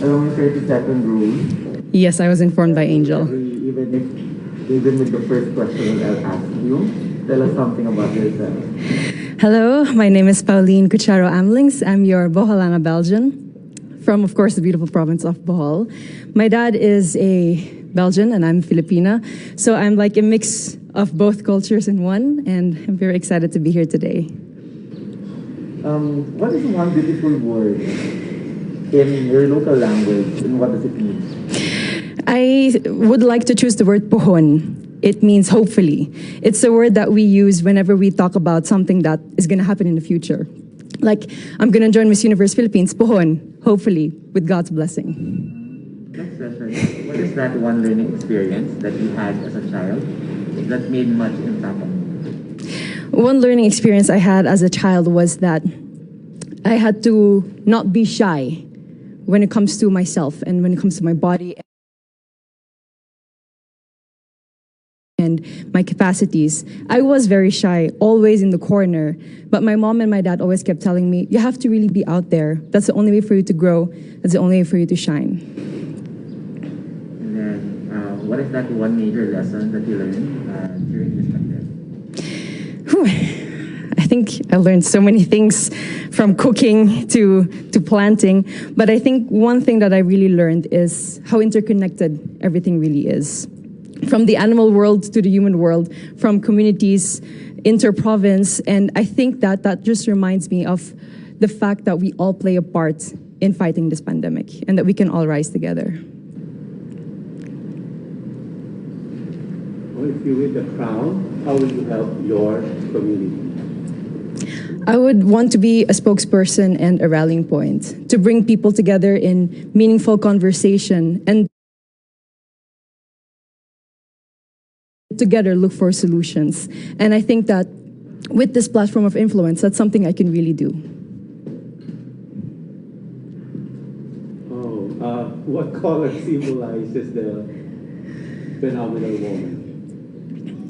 Alam mo yung 30-second rule? Yes, I was informed by Angel. Even with the first question that I'll ask you, tell us something about yourself. Hello, my name is Pauline Cucharo Amlings. I'm your Boholana Belgian from, of course, the beautiful province of Bohol. My dad is a Belgian and I'm Filipina, so I'm like a mix of both cultures in one, and I'm very excited to be here today. What is one beautiful word in your local language, and what does it mean? I would like to choose the word pohon. It means hopefully. It's a word that we use whenever we talk about something that is going to happen in the future. Like, I'm going to join Miss Universe Philippines, pohon, hopefully, with God's blessing. Next question. What is that one learning experience that you had as a child that made much impact on you? One learning experience I had as a child was that I had to not be shy when it comes to myself and when it comes to my body and my capacities. I was very shy, always in the corner, but my mom and my dad always kept telling me, you have to really be out there. That's the only way for you to grow. That's the only way for you to shine. And then, what is that one major lesson that you learned during this pandemic? I think I learned so many things from cooking to planting, but I think one thing that I really learned is how interconnected everything really is. From the animal world to the human world, from communities, inter-province, and I think that just reminds me of the fact that we all play a part in fighting this pandemic and that we can all rise together. Well, if you win the crown, how will you help your community? I would want to be a spokesperson and a rallying point to bring people together in meaningful conversation and together look for solutions. And I think that with this platform of influence, that's something I can really do. What color symbolizes the phenomenal woman?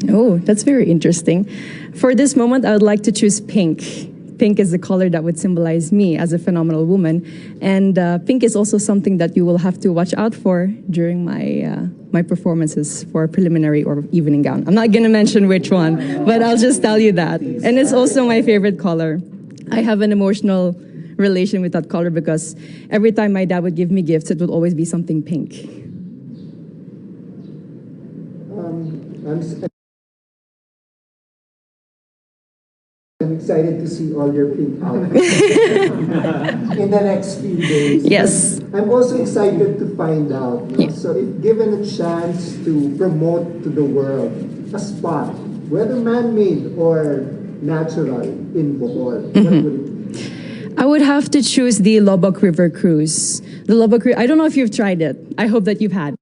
Oh, that's very interesting. For this moment, I would like to choose pink. Pink is the color that would symbolize me as a phenomenal woman. And pink is also something that you will have to watch out for during my performances for preliminary or evening gown. I'm not going to mention which one, but I'll just tell you that. And it's also my favorite color. I have an emotional relation with that color because every time my dad would give me gifts, it would always be something pink. I'm excited to see all your pink outfits in the next few days. Yes. I'm also excited to find out. Yeah. So if given a chance to promote to the world a spot, whether man-made or natural in Bohol, what would it be? I would have to choose the Lobok River Cruise. The Lobok River, I don't know if you've tried it. I hope that you've had.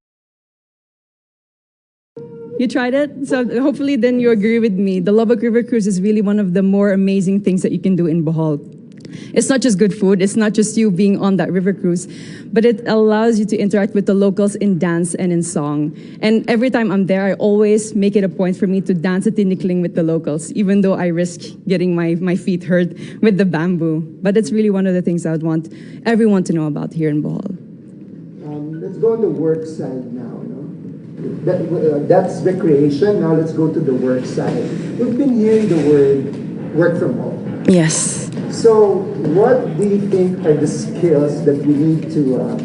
You tried it? So hopefully then you agree with me. The Lobok River Cruise is really one of the more amazing things that you can do in Bohol. It's not just good food, it's not just you being on that river cruise, but it allows you to interact with the locals in dance and in song. And every time I'm there, I always make it a point for me to dance at tinikling with the locals, even though I risk getting my feet hurt with the bamboo. But it's really one of the things I would want everyone to know about here in Bohol. Let's go on the work side now. That's recreation. Now let's go to the work side. We've been hearing the word work from home. Yes. So what do you think are the skills that we need to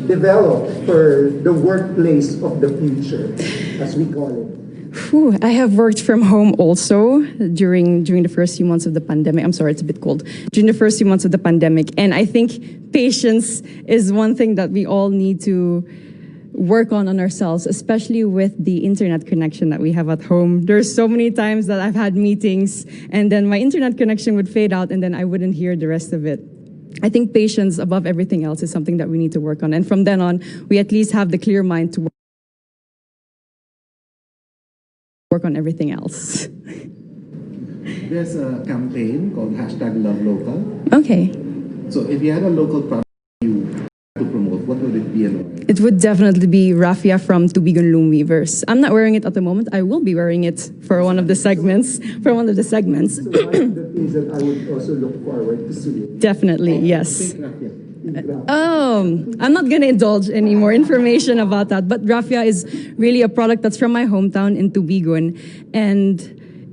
develop for the workplace of the future, as we call it? I have worked from home also during the first few months of the pandemic. I'm sorry, it's a bit cold. During the first few months of the pandemic. And I think patience is one thing that we all need to work on ourselves, especially with the internet connection that we have at home. There's so many times that I've had meetings and then my internet connection would fade out and then I wouldn't hear the rest of it. I think patience above everything else is something that we need to work on. And from then on, we at least have the clear mind to work on everything else. There's a campaign called #LoveLocal. Okay. So if you had a local product you to promote, what would it be and why? It would definitely be Raffia from Tubigon Lumiverse. I'm not wearing it at the moment. I will be wearing it for one of the segments. So one of the things that I would also look forward to see. Definitely, yes. Pink Raffia. I'm not going to indulge any more information about that, but raffia is really a product that's from my hometown in Tubigon, and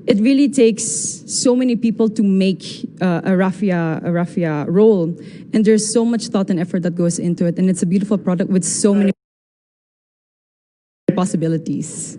it really takes so many people to make a raffia roll, and there's so much thought and effort that goes into it, and it's a beautiful product with so many possibilities.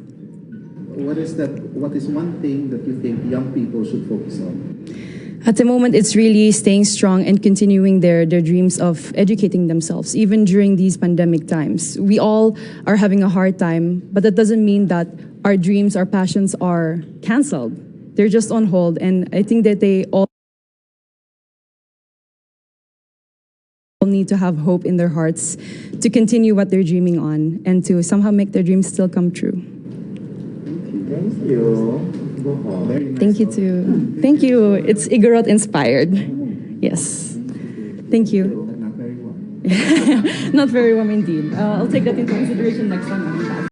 What is that? What is one thing that you think young people should focus on? At the moment, it's really staying strong and continuing their dreams of educating themselves, even during these pandemic times. We all are having a hard time, but that doesn't mean that our dreams, our passions are canceled. They're just on hold, and I think that they all need to have hope in their hearts to continue what they're dreaming on and to somehow make their dreams still come true. Thank you. Bohol. Very nice. Thank you too. Thank you. It's Igorot inspired. Yes. Thank you. Not very well. Not very warm indeed. I'll take that into consideration next time.